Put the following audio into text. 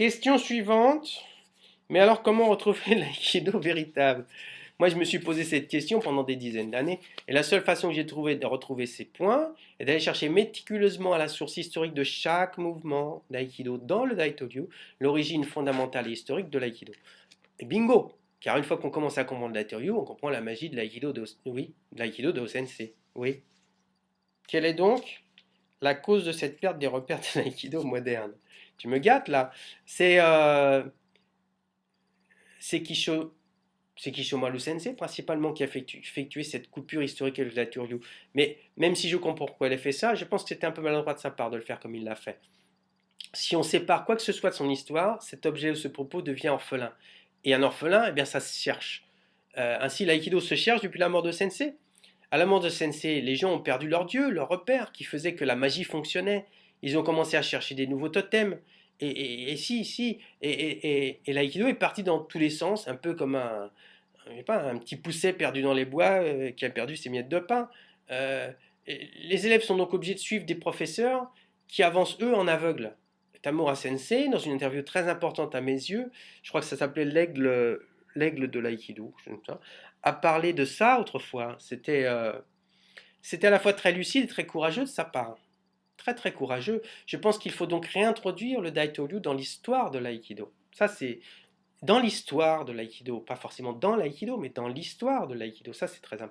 Question suivante. Mais alors, comment retrouver l'aïkido véritable? Moi, je me suis posé cette question pendant des dizaines d'années, et la seule façon que j'ai trouvé de retrouver ces points est d'aller chercher méticuleusement à la source historique de chaque mouvement d'aïkido dans le Daitoju, l'origine fondamentale et historique de l'aïkido. Et bingo! Car une fois qu'on commence à comprendre le Daitoju, on comprend la magie de l'aïkido oui, de l'aïkido de Sensei. Oui. Quelle est donc la cause de cette perte des repères de l'aïkido moderne? Tu me gâtes là. C'est Kisho, c'est Kishomaru Sensei principalement qui a effectué cette coupure historique avec la Turyu. Mais même si je comprends pourquoi elle a fait ça, je pense que c'était un peu maladroit de sa part de le faire comme il l'a fait. Si on sépare quoi que ce soit de son histoire, cet objet ou ce propos devient orphelin. Et un orphelin, eh bien ça se cherche. Ainsi, l'aïkido se cherche depuis la mort de Sensei. À la mort de Sensei, les gens ont perdu leur dieu, leur repère, qui faisait que la magie fonctionnait. Ils ont commencé à chercher des nouveaux totems. Et l'aïkido est parti dans tous les sens, un peu comme je sais pas, un petit pousset perdu dans les bois qui a perdu ses miettes de pain. Euh, les élèves sont donc obligés de suivre des professeurs qui avancent eux en aveugle. Tamura Sensei, dans une interview très importante à mes yeux, je crois que ça s'appelait l'aigle de l'aïkido, a parlé de ça autrefois. C'était à la fois très lucide et très courageux de sa part. Très très courageux. Je pense qu'il faut donc réintroduire le Daitoryu dans l'histoire de l'aïkido. Ça, c'est dans l'histoire de l'aïkido, pas forcément dans l'aïkido, mais dans l'histoire de l'aïkido. Ça, c'est très important.